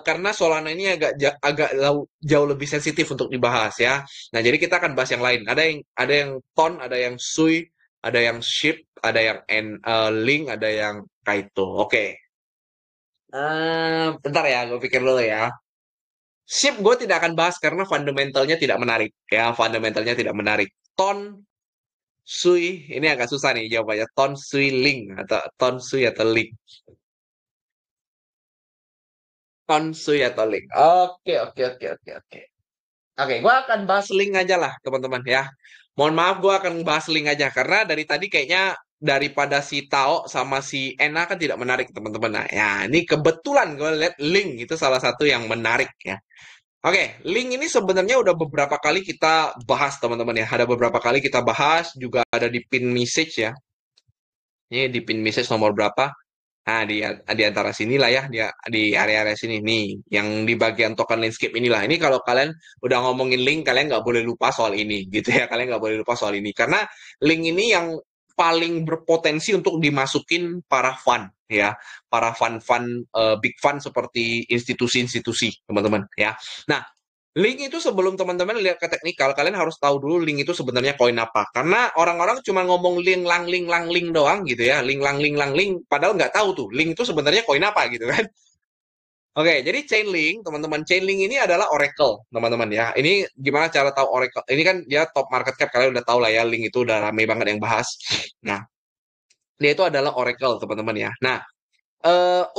karena Solana ini agak jauh lebih sensitif untuk dibahas ya. Nah, jadi kita akan bahas yang lain. Ada yang Ton, ada yang Sui, ada yang Ship, ada yang Link, ada yang Kaito. Oke. Bentar ya, gue pikir dulu ya. Ship gue tidak akan bahas karena fundamentalnya tidak menarik. Ya, fundamentalnya tidak menarik. Ton Sui, ini agak susah nih jawabannya. Ton Sui Link atau Ton Sui atau Link. Ton Sui atau Link. Oke, oke, oke, oke, oke. Oke, gue akan bahas Link aja lah, teman-teman ya. Mohon maaf, gue akan bahas Link aja karena dari tadi kayaknya daripada si Tao sama si Ena kan tidak menarik, teman-teman. Nah, ya ini kebetulan gue lihat Link itu salah satu yang menarik ya. Oke, Link ini sebenarnya udah beberapa kali kita bahas, teman-teman ya. Ada beberapa kali kita bahas, juga ada di pin message ya. Ini di pin message nomor berapa? Nah, di antara sinilah ya, di area-area sini nih, yang di bagian token landscape inilah. Ini kalau kalian udah ngomongin Link, kalian nggak boleh lupa soal ini, gitu ya. Kalian nggak boleh lupa soal ini. Karena Link ini yang paling berpotensi untuk dimasukin para fund, ya. Para fund-fund, big fund seperti institusi-institusi, teman-teman, ya. Nah, Link itu sebelum teman-teman lihat ke teknikal, kalian harus tahu dulu Link itu sebenarnya koin apa. Karena orang-orang cuma ngomong link lang link doang gitu ya. Link lang link lang link, padahal nggak tahu tuh Link itu sebenarnya koin apa gitu kan. Oke, jadi Chainlink, teman-teman, Chainlink ini adalah Oracle, teman-teman ya. Ini gimana cara tahu Oracle? Ini kan dia top market cap, kalian udah tahu lah ya, Link itu udah rame banget yang bahas. Nah, dia itu adalah Oracle, teman-teman ya. Nah,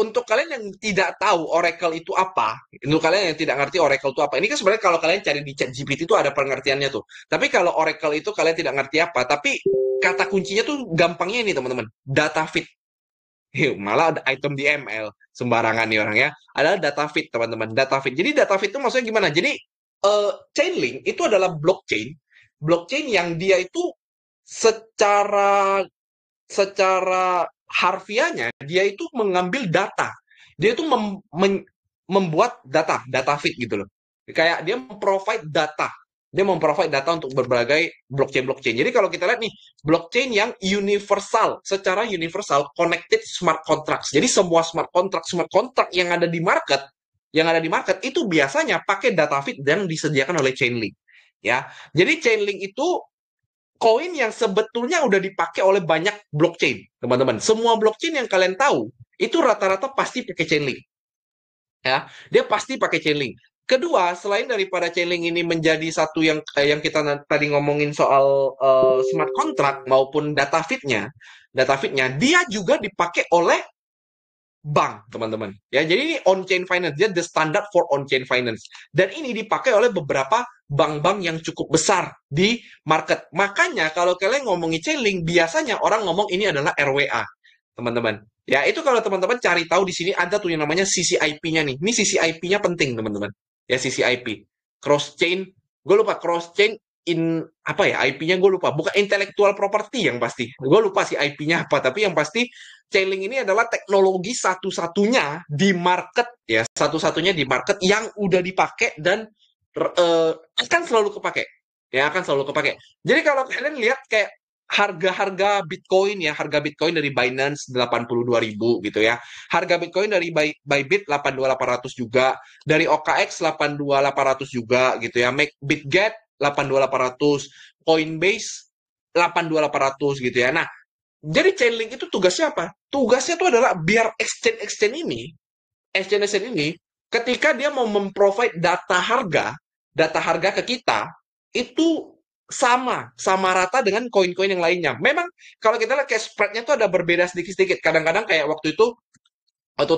untuk kalian yang tidak tahu Oracle itu apa, untuk kalian yang tidak ngerti Oracle itu apa, ini kan sebenarnya kalau kalian cari di ChatGPT itu ada pengertiannya tuh. Tapi kalau Oracle itu kalian tidak ngerti apa, tapi kata kuncinya tuh gampangnya ini teman-teman, data feed. Malah ada item di ML sembarangan nih orang ya. Adalah data feed teman-teman, data feed. Jadi data feed itu maksudnya gimana? Jadi Chainlink itu adalah blockchain yang dia itu secara secara harfiahnya dia itu mengambil data. Dia itu membuat data feed gitu loh. Kayak dia memprovide data. Dia memprovide data untuk berbagai blockchain-blockchain. Jadi kalau kita lihat nih, blockchain yang universal, secara universal connected smart contracts. Jadi semua smart contract yang ada di market itu biasanya pakai data feed yang disediakan oleh Chainlink. Ya. Jadi Chainlink itu koin yang sebetulnya udah dipakai oleh banyak blockchain, teman-teman. Semua blockchain yang kalian tahu, itu rata-rata pasti pakai Chainlink. Ya, dia pasti pakai Chainlink. Kedua, selain daripada Chainlink ini menjadi satu yang kita tadi ngomongin soal smart contract maupun data feednya dia juga dipakai oleh bank, teman-teman. Ya, jadi ini on-chain finance, dia the standard for on-chain finance. Dan ini dipakai oleh beberapa bank-bank yang cukup besar di market. Makanya kalau kalian ngomongin Chainlink, biasanya orang ngomong ini adalah RWA, teman-teman. Ya, itu kalau teman-teman cari tahu di sini ada tuh yang namanya CCIP-nya nih. Ini CCIP-nya penting, teman-teman. Ya, CCIP. Cross chain, gue lupa cross chain in apa ya IP-nya gue lupa, bukan intellectual property yang pasti, gue lupa sih IP-nya apa, tapi yang pasti Chainlink ini adalah teknologi satu-satunya di market ya, satu-satunya di market yang udah dipakai dan akan selalu kepake. Ya, akan selalu kepake. Jadi kalau kalian lihat kayak harga-harga Bitcoin ya, harga Bitcoin dari Binance 82.000 gitu ya. Harga Bitcoin dari Bybit 82.800 juga, dari OKX 82.800 juga gitu ya. Make Bitget 82.800, Coinbase 82.800 gitu ya. Nah, jadi Chainlink itu tugasnya apa? Tugasnya itu adalah biar exchange ini, ketika dia mau memprovide data harga ke kita, itu sama rata dengan koin-koin yang lainnya. Memang kalau kita lihat kayak spreadnya itu ada berbeda sedikit-sedikit. Kadang-kadang kayak waktu itu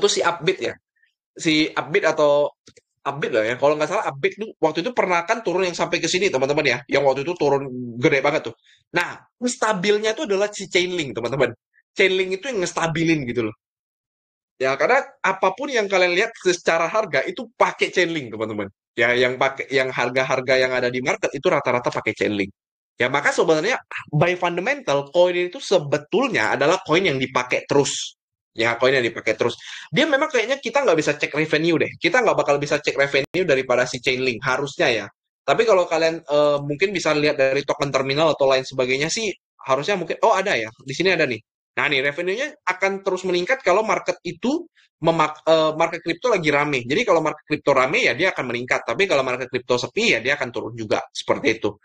si Upbit ya, si Upbit atau Upbit lah ya. Kalau nggak salah Upbit tuh waktu itu pernah kan turun yang sampai ke sini teman-teman ya. Yang waktu itu turun gede banget tuh. Nah, stabilnya itu adalah si Chainlink teman-teman. Chainlink itu yang ngestabilin gitu loh. Ya, karena apapun yang kalian lihat secara harga itu pakai Chainlink, teman-teman. Ya, yang harga-harga yang ada di market itu rata-rata pakai Chainlink. Ya, maka sebenarnya by fundamental koin itu sebetulnya adalah koin yang dipakai terus. Ya, koin yang dipakai terus. Dia memang kayaknya kita nggak bisa cek revenue deh. Kita nggak bakal bisa cek revenue daripada si Chainlink, harusnya ya. Tapi kalau kalian mungkin bisa lihat dari token terminal atau lain sebagainya sih, harusnya mungkin, oh ada ya, di sini ada nih. Nah, nih revenue-nya akan terus meningkat kalau market itu market kripto lagi rame. Jadi kalau market kripto rame ya dia akan meningkat, tapi kalau market kripto sepi ya dia akan turun juga seperti itu.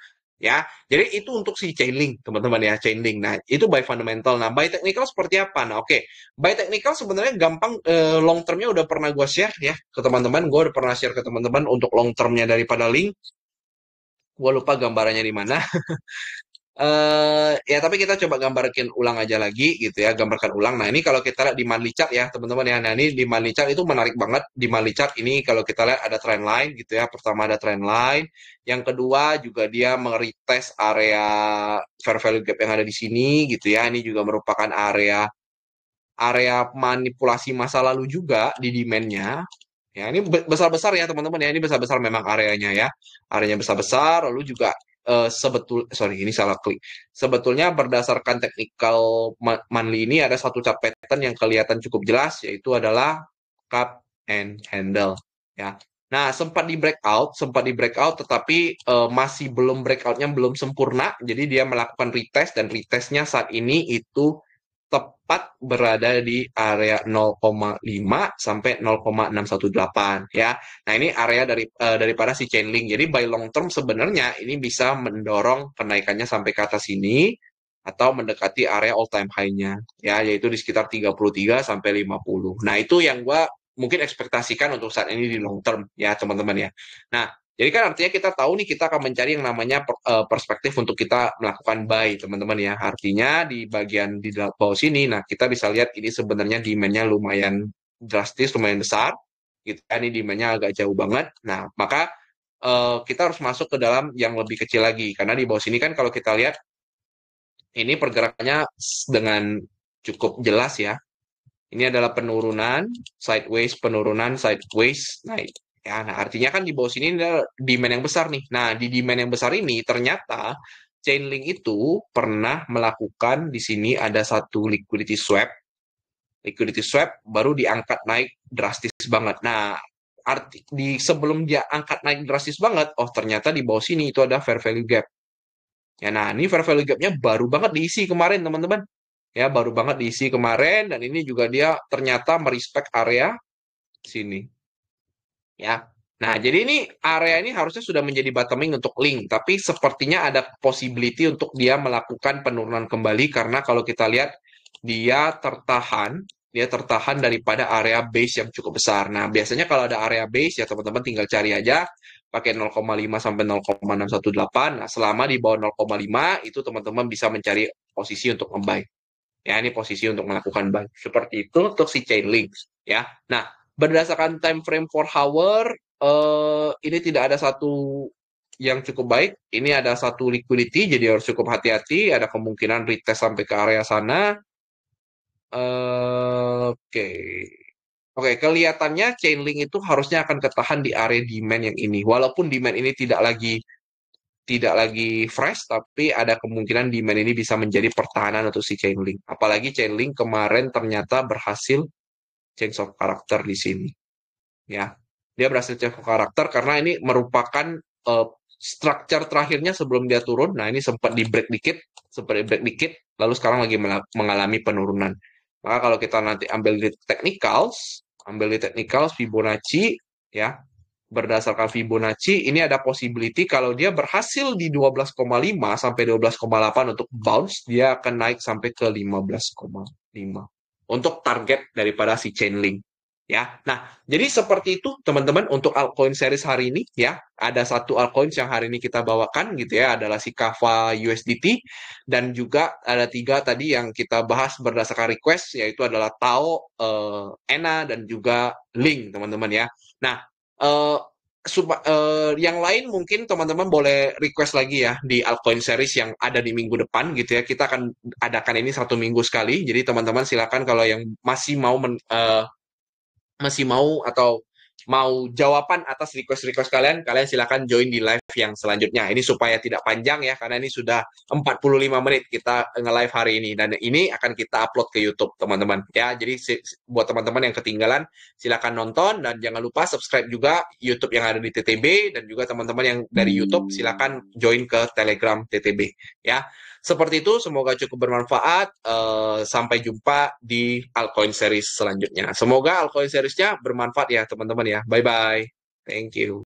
Ya, jadi itu untuk si Chainlink, teman-teman ya, Chainlink. Nah, itu by fundamental. Nah, by technical seperti apa? Nah, oke. By technical sebenarnya gampang, long term-nya udah pernah gue share ya ke teman-teman. Gue udah pernah share ke teman-teman untuk long term-nya daripada link. Gue lupa gambarannya di mana. Ya tapi kita coba gambarkan ulang aja lagi gitu ya, gambarkan ulang. Nah, ini kalau kita lihat di monthly chart ya, teman-teman ya. Nah, ini di monthly chart itu menarik banget. Di monthly chart ini kalau kita lihat ada trend line gitu ya. Pertama ada trend line, yang kedua juga dia meretest area fair value gap yang ada di sini gitu ya. Ini juga merupakan area area manipulasi masa lalu juga di demand-nya. Ya, ini besar-besar ya teman-teman ya. Ini besar-besar memang areanya ya. Areanya besar-besar, lalu juga sorry ini salah klik. Sebetulnya berdasarkan technical monthly ini ada satu chart pattern yang kelihatan cukup jelas, yaitu adalah cup and handle ya. Nah, sempat di breakout, tetapi masih belum breakoutnya belum sempurna. Jadi dia melakukan retest dan retestnya saat ini itu tepat berada di area 0,5 sampai 0,618 ya. Nah, ini area daripada si Chainlink. Jadi by long term sebenarnya ini bisa mendorong kenaikannya sampai ke atas ini atau mendekati area all time high-nya ya, yaitu di sekitar 33 sampai 50. Nah, itu yang gua mungkin ekspektasikan untuk saat ini di long term ya, teman-teman ya. Nah, jadi kan artinya kita tahu nih kita akan mencari yang namanya perspektif untuk kita melakukan buy, teman-teman ya. Artinya di bagian di bawah sini, nah kita bisa lihat ini sebenarnya demand-nya lumayan drastis, lumayan besar. Gitu kan, ini demand-nya agak jauh banget. Nah, maka kita harus masuk ke dalam yang lebih kecil lagi. Karena di bawah sini kan kalau kita lihat, ini pergerakannya dengan cukup jelas ya. Ini adalah penurunan, sideways, naik. Ya, nah artinya kan di bawah sini ada demand yang besar nih. Nah, di demand yang besar ini ternyata Chainlink itu pernah melakukan di sini ada satu liquidity swap. Liquidity swap baru diangkat naik drastis banget. Nah, sebelum dia angkat naik drastis banget, oh ternyata di bawah sini itu ada fair value gap. Ya, nah ini fair value gap-nya baru banget diisi kemarin, teman-teman. Ya, baru banget diisi kemarin dan ini juga dia ternyata merespek area sini. Ya. Nah, jadi ini area ini harusnya sudah menjadi bottoming untuk link, tapi sepertinya ada possibility untuk dia melakukan penurunan kembali karena kalau kita lihat dia tertahan dia tertahan daripada area base yang cukup besar. Nah, biasanya kalau ada area base ya teman-teman tinggal cari aja pakai 0,5 sampai 0,618. Nah, selama di bawah 0,5 itu teman-teman bisa mencari posisi untuk membuy. Ya, ini posisi untuk melakukan buy. Seperti itu untuk si Chainlink ya. Nah, berdasarkan time frame 4 hour ini tidak ada satu yang cukup baik. Ini ada satu liquidity jadi harus cukup hati-hati, ada kemungkinan retest sampai ke area sana. Oke. Oke, kelihatannya Chainlink itu harusnya akan ketahan di area demand yang ini. Walaupun demand ini tidak lagi fresh, tapi ada kemungkinan demand ini bisa menjadi pertahanan untuk si Chainlink. Apalagi Chainlink kemarin ternyata berhasil change of character di sini. Ya, dia berhasil change of character karena ini merupakan structure terakhirnya sebelum dia turun. Nah, ini sempat di break dikit, lalu sekarang lagi mengalami penurunan. Maka kalau kita nanti ambil di technicals Fibonacci, ya, berdasarkan Fibonacci, ini ada possibility kalau dia berhasil di 12,5 sampai 12,8 untuk bounce, dia akan naik sampai ke 15,5 untuk target daripada si Chainlink. Ya, nah, jadi seperti itu teman-teman untuk altcoin series hari ini ya. Ada satu altcoin yang hari ini kita bawakan gitu ya, adalah si Kava USDT dan juga ada 3 tadi yang kita bahas berdasarkan request yaitu adalah Tao, ENA dan juga Link teman-teman ya. Nah, eh, yang lain mungkin teman-teman boleh request lagi ya di altcoin series yang ada di minggu depan gitu ya. Kita akan adakan ini 1 minggu sekali. Jadi teman-teman silakan kalau yang masih mau atau mau jawaban atas request-request kalian, kalian silakan join di live yang selanjutnya. Ini supaya tidak panjang ya, karena ini sudah 45 menit kita nge-live hari ini. Dan ini akan kita upload ke YouTube, teman-teman. Ya, jadi buat teman-teman yang ketinggalan, silakan nonton. Dan jangan lupa subscribe juga YouTube yang ada di TTB. Dan juga teman-teman yang dari YouTube, silakan join ke Telegram TTB. Ya, seperti itu, semoga cukup bermanfaat. Sampai jumpa di altcoin series selanjutnya. Semoga altcoin seriesnya bermanfaat ya teman-teman ya. Bye-bye. Thank you.